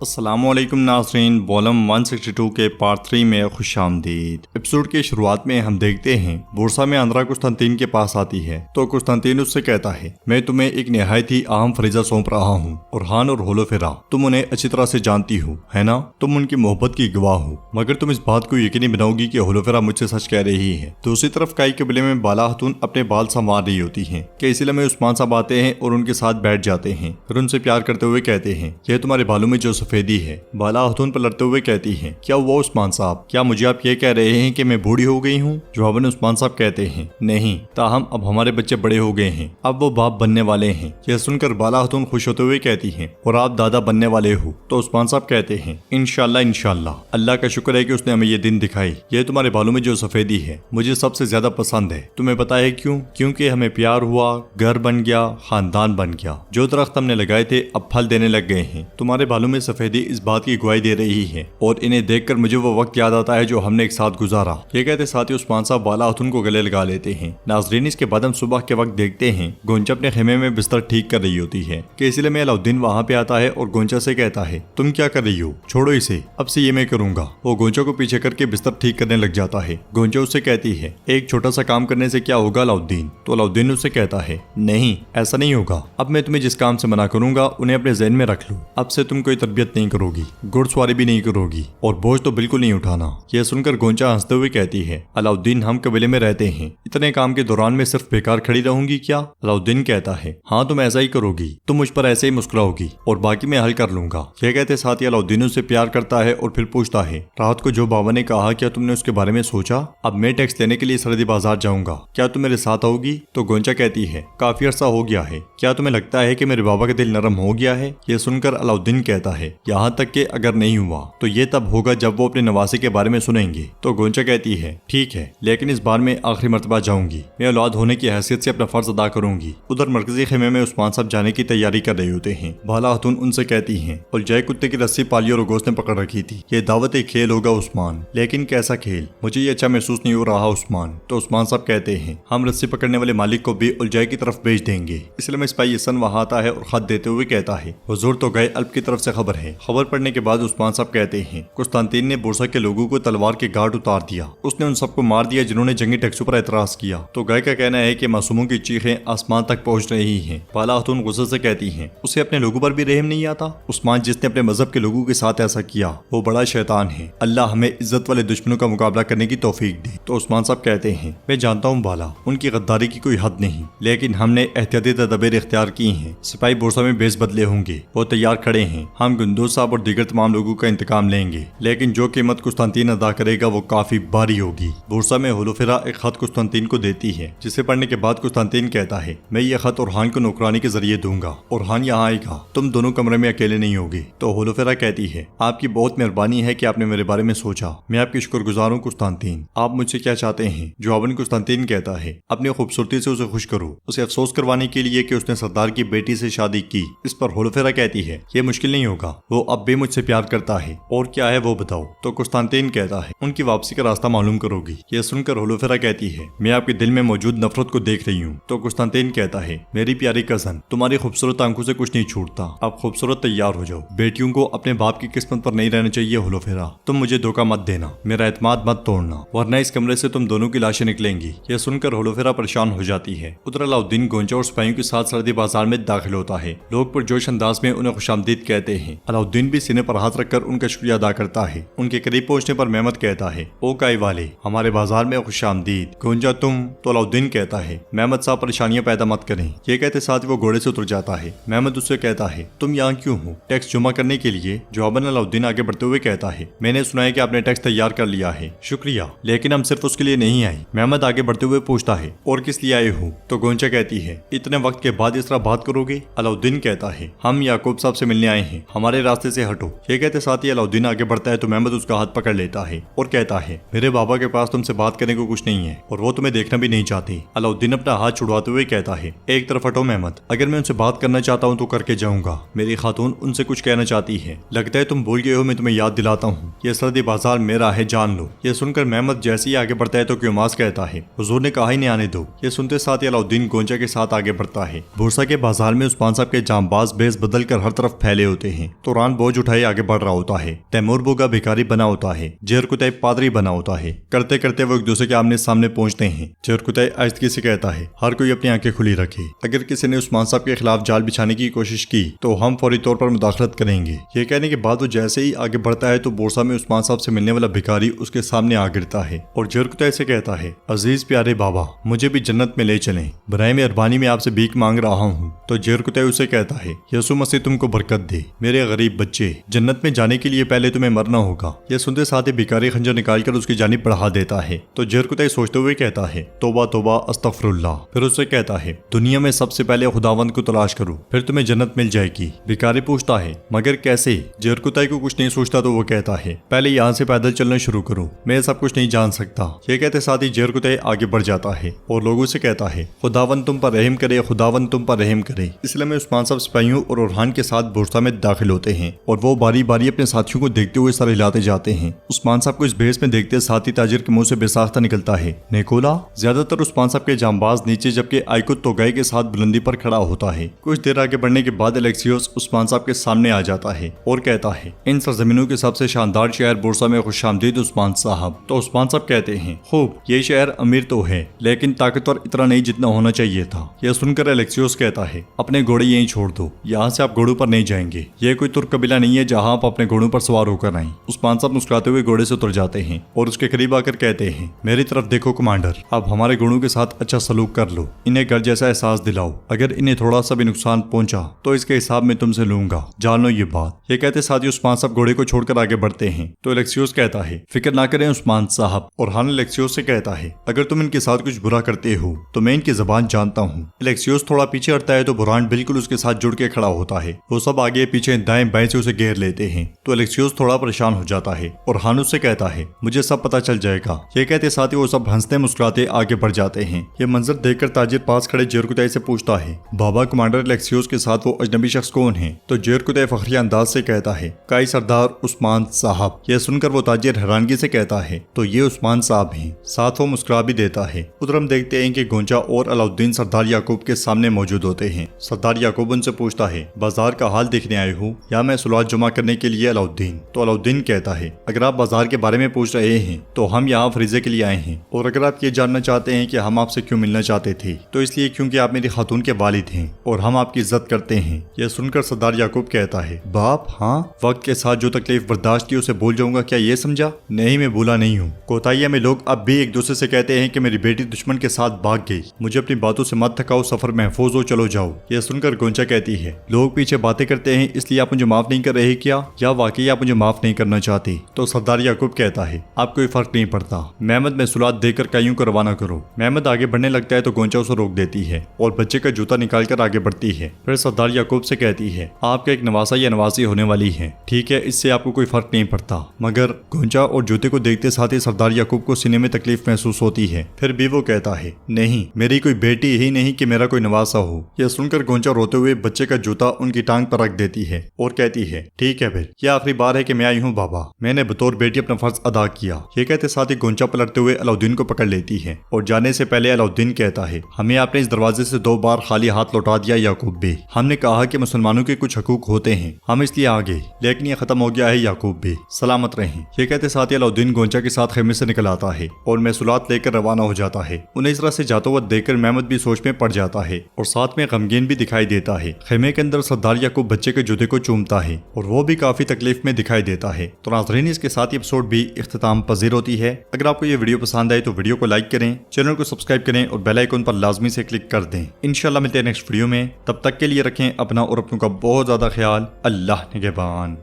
अस्सलामुअलैकुम नाज़रीन, वॉल्यूम 162 के पार्ट 3 में खुशामदीद। एपिसोड की शुरुआत में हम देखते हैं बोर्सा में अंद्रा कुस्तंतीन के पास आती है तो कुस्तंतीन उससे कहता है, मैं तुम्हें एक निहायत ही अहम फरीजा सौंप रहा हूँ। ओरहान और होलोफेरा तुम उन्हें अच्छी तरह से जानती हो, है ना? तुम उनकी मोहब्बत की गवाह हो, मगर तुम इस बात को यकीनी बनाओगी कि होलोफेरा मुझसे सच कह रही है। दूसरी तरफ काई कबीले में बाला हतून अपने बाल संवार रही होती है कि इसीलिए में उस्मान साहब आते हैं और उनके साथ बैठ जाते हैं। फिर उनसे प्यार करते हुए कहते हैं, यह तुम्हारे बालों में जो सफेदी है। बाला हतून पर लड़ते हुए कहती है, क्या हुआ उस्मान साहब, क्या मुझे आप ये कह रहे हैं कि मैं बूढ़ी हो गई हूँ? जवाबन उस्मान साहब कहते हैं, नहीं, ताहम अब हमारे बच्चे बड़े हो गए हैं, अब वो बाप बनने वाले हैं। यह सुनकर बाला हतून खुश होते हुए कहती है, और आप दादा बनने वाले हो? तो उस्मान साहब कहते हैं, इंशाल्लाह इंशाल्लाह, अल्लाह का शुक्र है कि उसने हमें ये दिन दिखाई। यह तुम्हारे बालों में जो सफेदी है मुझे सबसे ज्यादा पसंद है। तुम्हें पता है क्यों? क्योंकि हमें प्यार हुआ, घर बन गया, खानदान बन गया। जो दरख्त हमने लगाए थे अब फल देने लग गए हैं। तुम्हारे बालों में सफेदी इस बात की गवाही दे रही है और इन्हें देखकर मुझे वो वक्त याद आता है जो हमने एक साथ गुजारा। ये कहते साथ ही उस्मान साहब बाला हतून को गले लगा लेते हैं। नाज़रीन, इसके बाद हम सुबह के वक्त देखते हैं गोंचा अपने खेमे में बिस्तर ठीक कर रही होती है कि इसलिए में अलाउद्दीन वहाँ पे आता है और गोंचा से कहता है, तुम क्या कर रही हो? छोड़ो इसे, अब से ये मैं करूंगा। वो गोंचा को पीछे करके बिस्तर ठीक करने लग जाता है। गोंचा उससे कहती है, एक छोटा सा काम करने से क्या होगा अलाउद्दीन? तो अलाउद्दीन उससे कहता है, नहीं ऐसा नहीं होगा, अब मैं तुम्हें जिस काम से मना करूंगा उन्हें अपने ज़हन में रख लो। अब से तुम कोई तरबियत नहीं करोगी, घुड़सवारी भी नहीं करोगी और बोझ तो बिल्कुल नहीं उठाना। यह सुनकर गोंचा हंसते हुए कहती है, अलाउद्दीन हम कबीले में रहते हैं, इतने काम के दौरान में सिर्फ बेकार खड़ी रहूंगी क्या? अलाउद्दीन कहता है, हाँ तुम ऐसा ही करोगी, तुम मुझ पर ऐसे ही मुस्कुराओगी और बाकी मैं हल कर लूंगा। यह कहते साथ ही अलाउद्दीन उससे प्यार करता है और फिर पूछता है, रात को जो बाबा ने कहा क्या तुमने उसके बारे में सोचा? अब मैं टैक्स लेने के लिए सरहदी बाजार जाऊंगा, क्या तुम मेरे साथ आओगी? तो गोंचा कहती है, काफी अरसा हो गया है, क्या तुम्हें लगता है कि मेरे बाबा का दिल नरम हो गया है? यह सुनकर अलाउद्दीन कहता है, यहाँ तक कि अगर नहीं हुआ तो ये तब होगा जब वो अपने नवासे के बारे में सुनेंगे। तो गोंचा कहती है, ठीक है, लेकिन इस बार मैं आखिरी मर्तबा जाऊंगी, मैं औलाद होने की हैसियत से अपना फर्ज अदा करूंगी। उधर मरकजी खेमे में उस्मान साहब जाने की तैयारी कर रहे होते हैं। बाला हतून उनसे कहती हैं, और जय कुत्ते की रस्सी पाली और गोश्त ने पकड़ रखी थी, ये दावत एक खेल होगा उस्मान, लेकिन कैसा खेल? मुझे ये अच्छा महसूस नहीं हो रहा उस्मान। तो उस्मान साहब कहते हैं, हम रस्सी पकड़ने वाले मालिक को भी उलझाई की तरफ भेज देंगे। इसलिए में सिपाही हसन वहाँ आता है और खत देते हुए कहता है, हुजूर तो गए, अल्प की तरफ से खबर है। खबर पढ़ने के बाद उस्मान साहब कहते हैं, कुस्तंतीन ने बोर्सा के लोगों को तलवार के घाट उतार दिया, उसने उन सबको मार दिया जिन्होंने जंगी टैक्सों पर एतराज किया। तो गाय का कहना है कि मासूमों की चीखें आसमान तक पहुंच रही हैं। बाला हतून गुस्से से कहती हैं, उसे अपने लोगों पर भी रहम नहीं आता? उस्मान जिसने अपने मजहब के लोगों के साथ ऐसा किया वो बड़ा शैतान है। अल्लाह हमें इज्जत वाले दुश्मनों का मुकाबला करने की तौफीक दे। तो उस्मान साहब कहते हैं, मैं जानता हूँ बाला, उनकी गद्दारी की कोई हद नहीं, लेकिन हमने एहतियाती तदबीर इख्तियार की हैं। सिपाही बोर्सा में बेस बदले होंगे, वो तैयार खड़े हैं। हम गुंदूज साहब और दीगर तमाम लोगों का इंतकाम लेंगे, लेकिन जो कीमत कुस्तंतीन अदा करेगा वो काफी भारी होगी। बोर्सा में होलोफेरा एक खत कुस्तंतीन को देती है, जिसे पढ़ने के बाद कुस्तंतीन कहता है, मैं ये खत ओरहान को नौकरानी के जरिए दूंगा। ओरहान यहाँ आएगा, तुम दोनों कमरे में अकेले नहीं होगे। तो होलोफेरा कहती है, आपकी बहुत मेहरबानी है कि आपने मेरे बारे में सोचा, मैं आपकी शुक्रगुजार हूँ कुस्तंतीन। आप मुझसे क्या चाहते हैं? जवाबन कुस्तंतीन कहता है, अपनी खूबसूरती से उसे खुश करो, उसे अफसोस करवाने के लिए कि उसने सरदार की बेटी से शादी की। इस पर होलोफेरा कहती है, ये मुश्किल नहीं होगा, वो अब भी मुझसे प्यार करता है। और क्या है वो बताओ? तो कुस्तंतीन कहता है, उनकी वापसी का रास्ता मालूम करोगी। यह सुनकर होलोफेरा कहती है, मैं आपके दिल में मौजूद नफरत को देख रही हूँ। तो कुस्तंतीन कहता है, मेरी प्यारी कजन, तुम्हारी खूबसूरत आंखों से कुछ नहीं छूटता, अब खूबसूरत तैयार हो जाओ। बेटियों को अपने बाप की किस्मत पर नहीं रहना चाहिए होलोफेरा, तुम मुझे धोखा मत देना, मेरा एतमाद मत तोड़ना, वरना इस कमरे से तुम दोनों की लाशें निकलेंगी। यह सुनकर होलोफेरा परेशान हो जाती है। उधर अलाउद्दीन गोंचा और सिपाहियों के साथ सरहदी बाजार में दाखिल होता है। लोग पुरजोश अंदाज में उन्हें खुशामदीद कहते हैं। अलाउद्दीन भी सीने पर हाथ रखकर उनका शुक्रिया अदा करता है। उनके करीब पहुंचने पर मेहमद कहता है, ओ काई वाले, हमारे बाजार में खुशामदीद। गोंजा तुम? तो अलाउद्दीन कहता है, मेहमद साहब परेशानियां पैदा मत करें। ये कहते साथ वो घोड़े से उतर जाता है। मेहमद उससे कहता है, तुम यहाँ क्यों हो? टैक्स जमा करने के लिए? जवाबन अलाउद्दीन आगे बढ़ते हुए कहता है, मैंने सुना है कि आपने टैक्स तैयार कर लिया है, शुक्रिया, लेकिन हम सिर्फ उसके लिए नहीं आए। मेहमद आगे बढ़ते हुए पूछता है, और किस लिए आए हो? तो गोंचा कहती है, इतने वक्त के बाद इस तरह बात करोगे? अलाउद्दीन कहता है, हम याकूब साहब से मिलने आए हैं, हमारे रास्ते से हटो। ये कहते साथ ही अलाउद्दीन आगे बढ़ता है तो मेहमद उसका हाथ पकड़ लेता है और कहता है, मेरे बाबा के पास तुमसे बात करने को कुछ नहीं है और वो तुम्हें देखना भी नहीं चाहती। अलाउद्दीन अपना हाथ छुड़वाते हुए कहता है, एक तरफ हटो मेहमद, अगर मैं उनसे बात करना चाहता हूँ तो करके जाऊंगा, मेरी खातून उनसे कुछ कहना चाहती है। लगता है तुम भूल गए हो, मैं तुम्हें याद दिलाता हूँ, यह सरहदी बाजार मेरा है, जान लो। यह सुनकर मेहमद जैसे ही आगे बढ़ता है तो क्योमास कहता है, हुजूर ने कहा ही नहीं आने दो। यह सुनते साथ ही अलाउद्दीन गोंचा के साथ आगे बढ़ता है। बोर्सा के बाजार में उस्मान साहब के जांबाज बेस बदल कर हर तरफ फैले होते हैं। तो तुरान बोझ उठाए आगे बढ़ रहा होता है। तैमूर बोगा भिखारी बना होता है। जेरकुतई पादरी बना होता है। करते करते वो एक दूसरे के आमने सामने पहुंचते हैं। जेरकुतई आहिस्तगी से कहता है, हर कोई अपनी आंखें खुली रखे। अगर किसी ने उस्मान साहब के खिलाफ जाल बिछाने की कोशिश की तो हम फौरी तौर पर मुदाखलत करेंगे। ये कहने के बाद वो जैसे ही आगे बढ़ता है तो बोरसा में उस्मान साहब से मिलने वाला भिखारी उसके सामने आ गिरता है और जेरकुतई से कहता है, अजीज प्यारे बाबा, मुझे भी जन्नत में ले चलें। बराए मेहरबानी में आपसे भीख मांग रहा हूँ। तो जेरकुतई उसे कहता है, यसु मसीह तुमको बरकत दे। मेरे गरीब बच्चे, जन्नत में जाने के लिए पहले तुम्हें मरना होगा। यह सुनते साथ ही भिखारी खंजर निकालकर उसकी जानिब बढ़ा देता है। तो जेरकुतई सोचते हुए कहता है, तौबा तौबा अस्तगफिरुल्लाह। फिर उससे कहता है, दुनिया में सबसे पहले खुदावंद को तलाश करो, फिर तुम्हें जन्नत मिल जाएगी। भिखारी पूछता है, मगर कैसे? जेरकुतई को कुछ नहीं सोचता तो वो कहता है, पहले यहाँ से पैदल चलना शुरू करो, मैं सब कुछ नहीं जान सकता। ये कहते साथ ही जेरकुतई आगे बढ़ जाता है और लोगों से कहता है, खुदावंद तुम पर रहम करे, खुदावंद तुम पर रहम करे। इसलिए में उस्मान साहब सिपाहियों और ओरहान के साथ बोरसा में दाखिल होते हैं और वो बारी बारी अपने साथियों को देखते हुए सर हिलाते जाते हैं। उस्मान साहब को इस भेस में देखते साथ ही ताजिर के मुंह से बेसाख्ता निकलता है, निकोला। ज्यादातर उस्मान साहब के जांबाज नीचे जबकि आइकुत तोगाई के साथ बुलंदी पर खड़ा होता है। कुछ देर आगे बढ़ने के बाद एलेक्सियोस उस्मान साहब के सामने आ जाता है और कहता है, इन सरजमीनों के सबसे शानदार शहर बोरसा में खुशामदीद उस्मान साहब। तो उस्मान साहब कहते हैं, खूब, ये शहर अमीर तो है लेकिन ताकतवर इतना नहीं जितना होना चाहिए था। यह सुनकर एलेक्सियोस कहता है, अपने घोड़े यहीं छोड़ दो, यहाँ से आप घोड़ों पर नहीं जाएंगे। ये कोई तुर्क कबीला नहीं है जहाँ आप अपने घोड़ों पर सवार होकर आए। उस्मान साहब मुस्कुराते हुए घोड़े से उतर जाते हैं और उसके करीब आकर कहते हैं, मेरी तरफ देखो कमांडर, आप हमारे घोड़ों के साथ अच्छा सलूक कर लो, इन्हें घर जैसा एहसास दिलाओ। अगर इन्हें थोड़ा सा भी नुकसान पहुंचा तो इसके हिसाब में तुमसे लूंगा, जान लो ये बात। ये कहते साथ ही उस्मान साहब घोड़े को छोड़कर आगे बढ़ते हैं। तो एलेक्सियोस कहता है, फिक्र ना करें उस्मान साहब। और हान एलेक्सियोस से कहता है, अगर तुम इनके साथ कुछ बुरा करते हो तो मैं इनकी जबान जानता हूँ। एलेक्सियोस थोड़ा पीछे हटता है तो बुरहान बिल्कुल उसके साथ जुड़ के खड़ा होता है। वो सब आगे पीछे दाएं बाएं से उसे घेर लेते हैं। तो एलेक्सियोस थोड़ा परेशान हो जाता है और हान उससे कहता है, मुझे सब पता चल जाएगा। ये कहते साथ ही वो सब हंसते मुस्कुराते आगे बढ़ जाते हैं। ये मंजर देखकर ताजिर पास खड़े जेरकुतई से पूछता है, बाबा कमांडर एलेक्सियोस के साथ वो अजनबी शख्स कौन है? तो जेरकुतई फखरिया अंदाज से कहता है, काई सरदार उस्मान साहब। यह सुनकर वो ताजिर हैरानगी से कहता है, तो ये उस्मान साहब हैं। साथ वो मुस्कुरा भी देता है। उधर हम देखते हैं कि गोंचा और अलाउद्दीन सरदार याकूब के सामने मौजूद होते हैं। सरदार याकूब उनसे पूछता है, बाजार का हाल देखने आए हो या मैं सुलह जमा करने के लिए? अलाउद्दीन। तो अलाउद्दीन कहता है, अगर आप बाजार के बारे में पूछ रहे हैं तो हम यहाँ फरीजे के लिए आए हैं, और अगर आप ये जानना चाहते हैं कि हम आपसे क्यों मिलना चाहते थे तो इसलिए क्योंकि आप मेरी खातून के वालिद हैं और हम आपकी इज्जत करते हैं। यह सुनकर सरदार याकूब कहता है, बाप, हाँ, वक्त के साथ जो तकलीफ बर्दाश्त की उसे भूल जाऊंगा क्या ये समझा? नहीं, मैं भूला नहीं हूँ। कोताहिया में लोग अब भी एक दूसरे से कहते हैं कि मेरी बेटी दुश्मन के साथ भाग गई। मुझे अपनी बातों से मत थकाओ, सफर महफूज हो, चलो जाओ। यह सुनकर गोंचा कहती है, लोग पीछे बातें करते हैं इसलिए आप मुझे माफ नहीं कर रहे क्या, या वाकई आप मुझे माफ नहीं करना चाहते? तो सरदार याकूब कहता है, आप कोई फर्क नहीं पड़ता। महमद में सुलात देकर काइयों को रवाना करो। महमद आगे बढ़ने लगता है तो गोंचा उसे रोक देती है और बच्चे का जूता निकालकर आगे बढ़ती है। फिर सरदार याकूब से कहती है, आपका एक नवासा या नवासी होने वाली है, ठीक है, इससे आपको कोई फर्क नहीं पड़ता। मगर गोंचा और जूते को देखते साथ ही सरदार याकूब को सीने में तकलीफ महसूस होती है। फिर भी वो कहता है, नहीं, मेरी कोई बेटी ही नहीं कि मेरा कोई नवासा हो। यह सुनकर गोंचा रोते हुए बच्चे का जूता उनकी टांग पर रख देती है और कहती है, ठीक है, फिर यह आखिरी बार है कि मैं आई हूँ बाबा, मैंने बतौर बेटी अपना फर्ज अदा किया। ये कहते साथ ही गोंचा पलटते हुए अलाउद्दीन को पकड़ लेती है और जाने से पहले अलाउद्दीन कहता है, हमें आपने इस दरवाजे से 2 बार खाली हाथ लौटा दिया याकूब बे। हमने कहा कि मुसलमानों के कुछ हकूक होते हैं, हम इसलिए आ गए, लेकिन ये खत्म हो गया है याकूब बे, सलामत रहें। ये कहते साथ ही अलाउद्दीन गोंचा के साथ खेमे से निकल आता है और महसूलात लेकर रवाना हो जाता है। उन्हें इस तरह से जाता हुआ देखकर महमद भी सोच में पड़ जाता है और साथ में गमगीन भी दिखाई देता है। खेमे के अंदर सरदार याकूब बच्चे के जूते को चूमता है और वो भी काफी तकलीफ में दिखाई देता है। तो नाज़रीन, इसके साथ ही एपिसोड भी इख्तिताम पजीर होती है। अगर आपको ये वीडियो पसंद आए तो वीडियो को लाइक करें, चैनल को सब्सक्राइब करें और बेल आइकन पर लाजमी से क्लिक कर दें। इंशाल्लाह मिलते हैं नेक्स्ट वीडियो में, तब तक के लिए रखें अपना और अपनों का बहुत ज्यादा ख्याल। अल्लाह निगहबान।